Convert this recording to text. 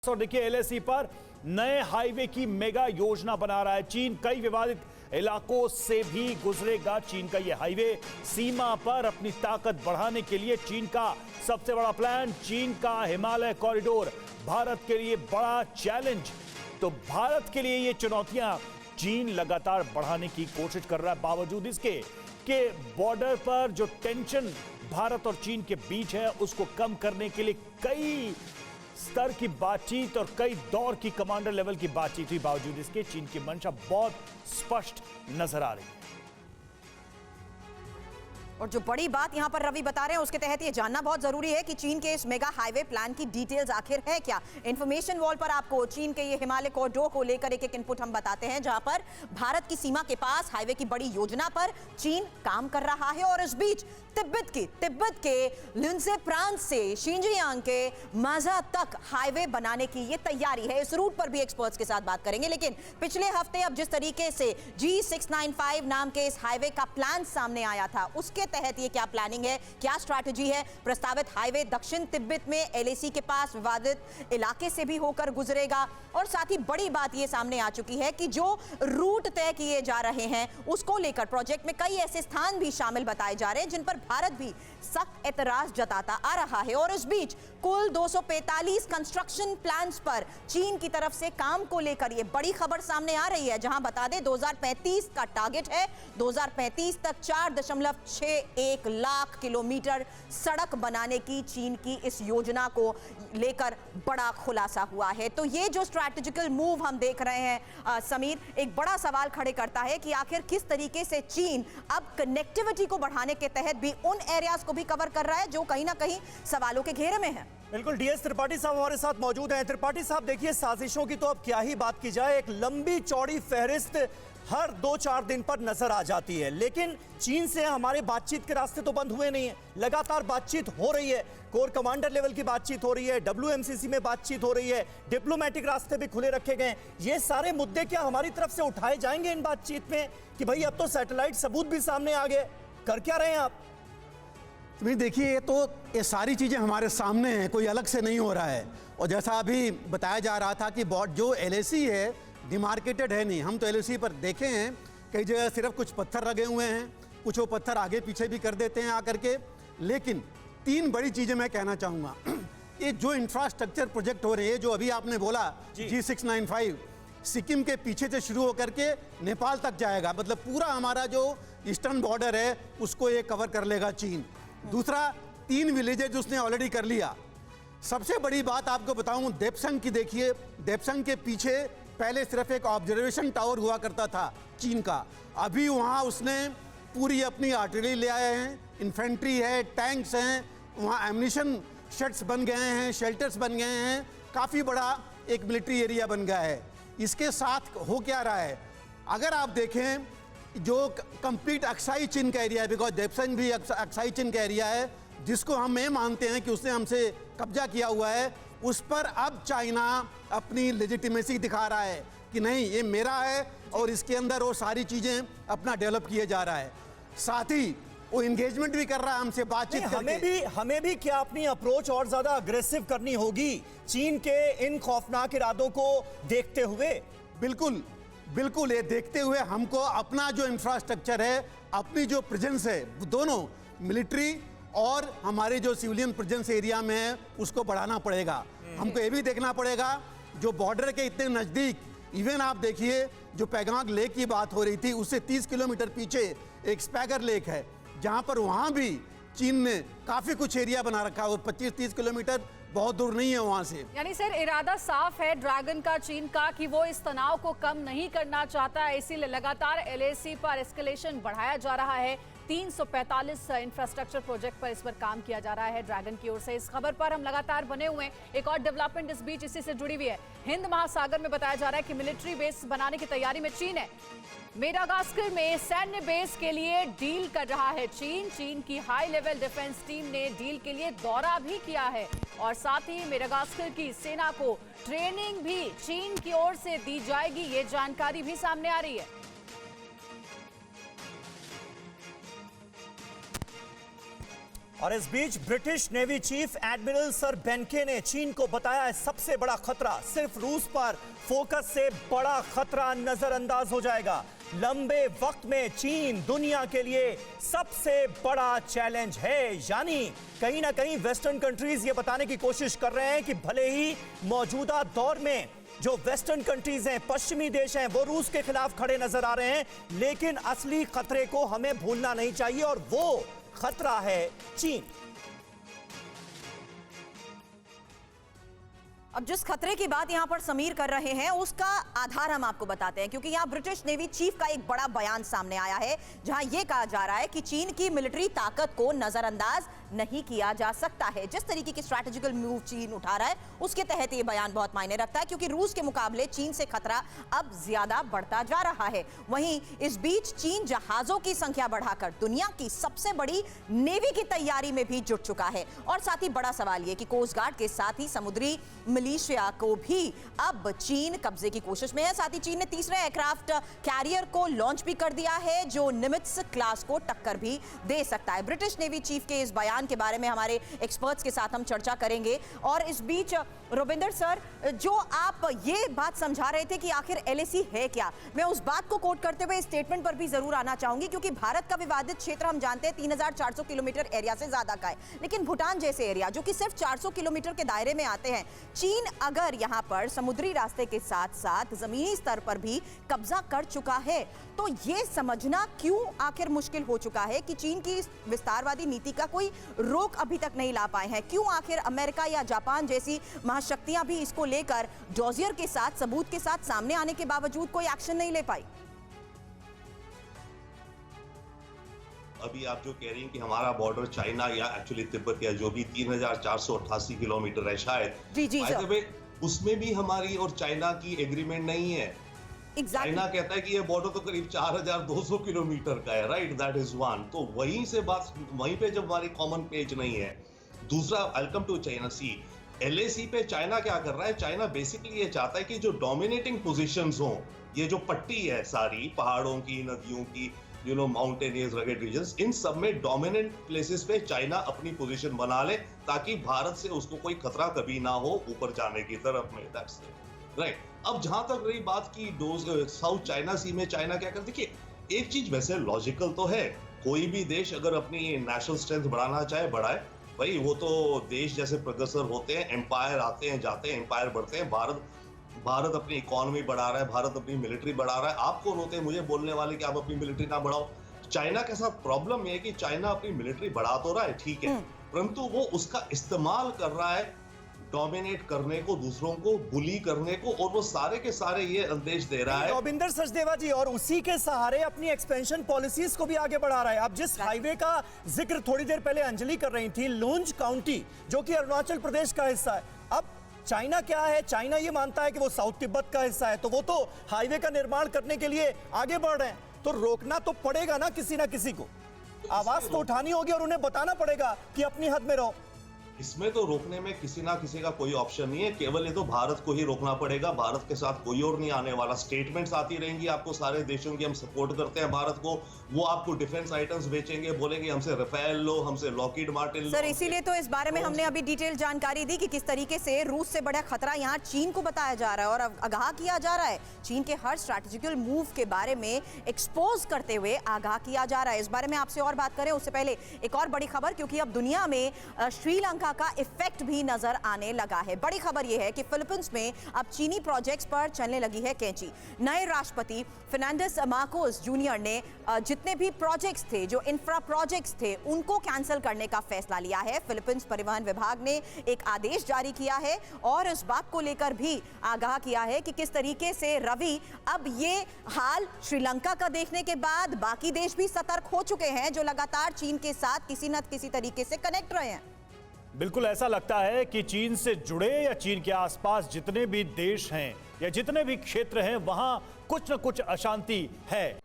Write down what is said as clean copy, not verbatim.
और देखिए एलएसी पर नए हाईवे की मेगा योजना बना रहा है चीन। कई विवादित इलाकों से भी गुजरेगा चीन का यह हाईवे। सीमा पर अपनी ताकत बढ़ाने के लिए चीन का सबसे बड़ा प्लान, चीन का हिमालय कॉरिडोर भारत के लिए बड़ा चैलेंज। तो भारत के लिए ये चुनौतियां चीन लगातार बढ़ाने की कोशिश कर रहा है, बावजूद इसके कि बॉर्डर पर जो टेंशन भारत और चीन के बीच है उसको कम करने के लिए कई स्तर की बातचीत और कई दौर की कमांडर लेवल की बातचीत हुई। बावजूद इसके चीन की मंशा बहुत स्पष्ट नजर आ रही है। और जो बड़ी बात यहां पर रवि बता रहे हैं उसके तहत ये जानना बहुत जरूरी है कि चीन के इस मेगा हाईवे प्लान की डिटेल्स आखिर है क्या। इंफॉर्मेशन वॉल पर आपको चीन के ये हिमालय कॉरिडोर को लेकर एक इनपुट हम बताते हैं, जहां पर भारत की सीमा के पास हाईवे की बड़ी योजना पर चीन काम कर रहा है। और इस बीच तिब्बत के लिनसे प्रांत से शिनजियांग के माजा तक हाईवे बनाने की ये तैयारी है। इस रूट पर भी एक्सपर्ट्स के साथ बात करेंगे। लेकिन पिछले हफ्ते अब जिस तरीके से G695 नाम के इस हाईवे का प्लान सामने आया था, उसके तहत ये क्या प्लानिंग है, क्या स्ट्रैटेजी है। प्रस्तावित हाईवे दक्षिण तिब्बत में एलएसी के पास विवादित इलाके से भी होकर गुजरेगा। और साथ ही बड़ी बात ये सामने आ चुकी है कि जो रूट तय किए जा रहे हैं उसको लेकर प्रोजेक्ट में कई ऐसे स्थान भी शामिल बताए जा रहे हैं जिन पर भारत भी सख्त एतराज जताता आ रहा है। और इस बीच कुल 245 कंस्ट्रक्शन प्लान्स पर चीन की तरफ से काम को लेकर ये बड़ी खबर सामने आ रही है, जहां बता दें 2035 का टारगेट है। 2035 तक 4.61 लाख किलोमीटर सड़क बनाने की चीन की इस योजना को लेकर बड़ा खुलासा हुआ है। तो ये जो स्ट्रैटेजिकल मूव हम देख रहे हैं समीर, एक बड़ा सवाल खड़े करता है कि आखिर किस तरीके से चीन अब कनेक्टिविटी को बढ़ाने के तहत भी उन एरियाज को भी कवर कर रहा है जो कहीं ना कहीं सवालों के घेरे में है। बिल्कुल, डीएस त्रिपाठी साहब हमारे साथ मौजूद हैं। त्रिपाठी साहब, देखिए साजिशों की तो अब क्या ही बात की जाए, एक लंबी चौड़ी फहरिस्त हर 2-4 दिन पर नजर आ जाती है। लेकिन चीन से हमारे बातचीत के रास्ते तो बंद हुए नहीं है, लगातार बातचीत हो रही है। कोर कमांडर लेवल की बातचीत हो रही है, WMCC में बातचीत हो रही है, डिप्लोमेटिक रास्ते भी खुले रखे गए। ये सारे मुद्दे क्या हमारी तरफ से उठाए जाएंगे इन बातचीत में कि भाई अब तो सैटेलाइट सबूत भी सामने आ गए, कर क्या रहे हैं आप? देखिए, ये सारी चीज़ें हमारे सामने हैं, कोई अलग से नहीं हो रहा है। और जैसा अभी बताया जा रहा था कि जो एलएसी है डिमार्केटेड है नहीं। हम तो एलएसी पर देखे हैं कई जगह सिर्फ कुछ पत्थर लगे हुए हैं, कुछ वो पत्थर आगे पीछे भी कर देते हैं आकर के। लेकिन 3 बड़ी चीज़ें मैं कहना चाहूँगा। ये जो इंफ्रास्ट्रक्चर प्रोजेक्ट हो रहे हैं, जो अभी आपने बोला G695 सिक्किम के पीछे से शुरू होकर के नेपाल तक जाएगा, मतलब पूरा हमारा जो ईस्टर्न बॉर्डर है उसको ये कवर कर लेगा चीन। दूसरा, 3 विलेजेज उसने ऑलरेडी कर लिया। सबसे बड़ी बात आपको बताऊं देपसंग की, देखिए देपसंग के पीछे पहले सिर्फ एक ऑब्जर्वेशन टावर हुआ करता था चीन का। अभी वहां उसने पूरी अपनी आर्टिलरी ले आए हैं, इन्फेंट्री है, टैंक्स हैं, वहां एम्यूनिशन शेड्स बन गए हैं, शेल्टर्स बन गए हैं, काफ़ी बड़ा एक मिलिट्री एरिया बन गया है। इसके साथ हो क्या रहा है, अगर आप देखें जो कंप्लीट अक्साई चीन का एरिया है, बिकॉज देपसंग भी अक्साई चीन का एरिया है जिसको हम ये मानते हैं कि उसने हमसे कब्जा किया हुआ है, उस पर अब चाइना अपनी लेजिटिमेसी दिखा रहा है कि नहीं ये मेरा है और इसके अंदर वो सारी चीज़ें अपना डेवलप किए जा रहा है। साथ ही वो इंगेजमेंट भी कर रहा है हमसे, बातचीत करके। हमें भी क्या अपनी अप्रोच और ज़्यादा अग्रेसिव करनी होगी चीन के इन खौफनाक इरादों को देखते हुए? बिल्कुल बिल्कुल, ये देखते हुए हमको अपना जो इंफ्रास्ट्रक्चर है, अपनी जो प्रेजेंस है, दोनों मिलिट्री और हमारे जो सिविलियन प्रेजेंस एरिया में है उसको बढ़ाना पड़ेगा। हमको ये भी देखना पड़ेगा जो बॉर्डर के इतने नज़दीक, इवन आप देखिए जो पैगांग लेक की बात हो रही थी उससे 30 किलोमीटर पीछे एक स्पैगर लेक है, जहाँ पर वहाँ भी चीन ने काफ़ी कुछ एरिया बना रखा है और 25-30 किलोमीटर बहुत दूर नहीं है वहां से। यानी सर इरादा साफ है ड्रैगन का, चीन का, कि वो इस तनाव को कम नहीं करना चाहता है, इसीलिए लगातार एलएसी पर एस्केलेशन बढ़ाया जा रहा है। 345 इंफ्रास्ट्रक्चर प्रोजेक्ट पर इस पर काम किया जा रहा है ड्रैगन की ओर से। इस खबर पर हम लगातार बने हुए हैं। एक और डेवलपमेंट इस बीच इसी से जुड़ी हुई है। हिंद महासागर में बताया जा रहा है कि मिलिट्री बेस बनाने की तैयारी में चीन है। मेडागास्कर में सैन्य बेस के लिए डील कर रहा है चीन की हाई लेवल डिफेंस टीम ने डील के लिए दौरा भी किया है और साथ ही मेडागास्कर की सेना को ट्रेनिंग भी चीन की ओर से दी जाएगी, ये जानकारी भी सामने आ रही है। और इस बीच British navy chief admiral sir Ben Key ने चीन को बताया है सबसे बड़ा खतरा सिर्फ रूस पर फोकस से बड़ा खतरा नजरअंदाज हो जाएगा। लंबे वक्त में चीन दुनिया के लिए सबसे बड़ा चैलेंज है। यानी कहीं ना कहीं वेस्टर्न कंट्रीज ये बताने की कोशिश कर रहे हैं कि भले ही मौजूदा दौर में जो वेस्टर्न कंट्रीज हैं, पश्चिमी देश हैं, वो रूस के खिलाफ खड़े नजर आ रहे हैं, लेकिन असली खतरे को हमें भूलना नहीं चाहिए और वो खतरा है चीन। अब जिस खतरे की बात यहां पर समीर कर रहे हैं उसका आधार हम आपको बताते हैं, क्योंकि यहां ब्रिटिश नेवी चीफ का एक बड़ा बयान सामने आया है जहां यह कहा जा रहा है कि चीन की मिलिट्री ताकत को नजरअंदाज नहीं किया जा सकता है। जिस तरीके की स्ट्रैटेजिकल मूव चीन उठा रहा है उसके तहत यह बयान बहुत मायने रखता है, क्योंकि रूस के मुकाबले चीन से खतरा अब ज्यादा बढ़ता जा रहा है। वहीं इस बीच चीन जहाजों की संख्या बढ़ाकर दुनिया की सबसे बड़ी नेवी की तैयारी में भी जुट चुका है। और साथ ही बड़ा सवाल यह कि कोस्ट गार्ड के साथ ही समुद्री मिलिशिया को भी अब चीन कब्जे की कोशिश में है। साथ ही चीन ने तीसरे एयरक्राफ्ट कैरियर को लॉन्च भी कर दिया है जो निमित्ज क्लास को टक्कर भी दे सकता है। ब्रिटिश नेवी चीफ के इस बयान के बारे में हमारे एक्सपर्ट्स के साथ हम चर्चा करेंगे। और इस बीच रुबिंदर सर, जो आप ये बात समझा रहे थे कि आखिर एलएसी है क्या, मैं उस बात को कोट करते हुए स्टेटमेंट पर भी जरूर आना चाहूंगी, क्योंकि भारत का विवादित क्षेत्र हम जानते हैं 3400 किलोमीटर एरिया से ज्यादा का है, लेकिन भूटान जैसे एरिया जो कि सिर्फ 400 किलोमीटर के दायरे में आते हैं, चीन अगर यहां पर समुद्री रास्ते के साथ साथ जमीनी स्तर पर भी कब्जा कर चुका है, तो यह समझना क्यों आखिर मुश्किल हो चुका है कि चीन की विस्तारवादी नीति का कोई रोक अभी तक नहीं ला पाए हैं? क्यों आखिर अमेरिका या जापान जैसी महाशक्तियां भी इसको लेकर डॉजियर के साथ सबूत के साथ सामने आने के बावजूद कोई एक्शन नहीं ले पाई? अभी आप जो कह रही हैं कि हमारा बॉर्डर चाइना या एक्चुअली तिब्बत या जो भी 3488 किलोमीटर है शायद, जी उसमें भी हमारी और चाइना की एग्रीमेंट नहीं है। चाइना कहता है कि ये बॉर्डर तो करीब 4200 किलोमीटर का है, राइट, दैट इज वन। तो वहीं से बात, वहीं पे जब हमारी कॉमन पेज नहीं है। दूसरा, welcome to China sea, LAC पे चाइना क्या कर रहा है? चाइना बेसिकली ये चाहता है कि जो डोमिनेटिंग पोजीशंस हो, ये जो पट्टी है सारी पहाड़ों की, नदियों की, माउंटेनियस रगेड रीजन्स, इन सब में डोमिनेंट प्लेसेस पे चाइना अपनी पोजीशन बना ले ताकि भारत से उसको कोई खतरा कभी ना हो ऊपर जाने की तरफ में। That's right. अब जहां तक रही बात की साउथ चाइना सी में चाइना क्या कर, देखिए एक चीज वैसे लॉजिकल तो है, कोई भी देश अगर अपनी नेशनल स्ट्रेंथ बढ़ाना चाहे बढ़ाए, भाई वो तो देश जैसे प्रोग्रेसर होते हैं, एम्पायर आते हैं जाते हैं, एम्पायर बढ़ते हैं। भारत अपनी इकोनॉमी बढ़ा रहा है, भारत अपनी मिलिट्री बढ़ा रहा है। आप कौन होते हैं मुझे बोलने वाले कि आप अपनी मिलिट्री ना बढ़ाओ? चाइना के साथ प्रॉब्लम यह है कि चाइना अपनी मिलिट्री बढ़ा तो रहा है, ठीक है, परंतु वो उसका इस्तेमाल कर रहा है डोमिनेट करने को, दूसरों को बुली करने को, और वो सारे के सारे ये संदेश दे रहा है। रविंदर सचदेवा जी, और उसी के सहारे अपनी एक्सपेंशन पॉलिसीज को भी आगे बढ़ा रहा है। अब जिस हाईवे का जिक्र थोड़ी देर पहले अंजलि कर रही थी, लुंज काउंटी, जो कि अरुणाचल प्रदेश का हिस्सा है, अब चाइना क्या है? चाइना ये मानता है कि वो साउथ तिब्बत का हिस्सा है, तो वो तो हाईवे का निर्माण करने के लिए आगे बढ़ रहे हैं, तो रोकना तो पड़ेगा ना किसी को। आवाज तो उठानी होगी और उन्हें बताना पड़ेगा कि अपनी हद में रहो। इसमें तो रोकने में किसी ना किसी का कोई ऑप्शन नहीं है, केवल ये तो भारत को ही रोकना पड़ेगा। भारत के साथ कोई और नहीं आने वाला। स्टेटमेंट्स आती रहेंगी आपको सारे देशों की, हम सपोर्ट करते हैं भारत को, वो आपको डिफेंस आइटम्स बेचेंगे, बोलेंगे हमसे रफेल लो, हमसे लॉकहीड मार्टिन लो। सर, इसीलिए तो इस बारे में हमने अभी डिटेल जानकारी दी कि किस तरीके से रूस से बड़ा खतरा यहाँ चीन को बताया जा रहा है और आगाह किया जा रहा है। चीन के हर स्ट्रैटेजिकल मूव के बारे में एक्सपोज करते हुए आगाह किया जा रहा है। इस बारे में आपसे और बात करें उससे पहले एक और बड़ी खबर, क्योंकि अब दुनिया में श्रीलंका का इफेक्ट भी नजर आने लगा है। बड़ी खबर यह है कि फिलीपींस में अब चीनी प्रोजेक्ट्स पर चलने लगी है कैंची। नए राष्ट्रपति फर्नांडिस मार्कोस जूनियर ने जितने भी प्रोजेक्ट्स थे, जो इंफ्रा प्रोजेक्ट्स थे, उनको कैंसिल करने का फैसला लिया है। फिलीपींस परिवहन विभाग ने एक आदेश जारी किया है और इस बात को लेकर भी आगाह किया है कि किस तरीके से रवि, अब ये हाल श्रीलंका का देखने के बाद बाकी देश भी सतर्क हो चुके हैं जो लगातार चीन के साथ किसी न किसी तरीके से कनेक्ट रहे हैं। बिल्कुल ऐसा लगता है कि चीन से जुड़े या चीन के आसपास जितने भी देश हैं या जितने भी क्षेत्र हैं, वहां कुछ न कुछ अशांति है।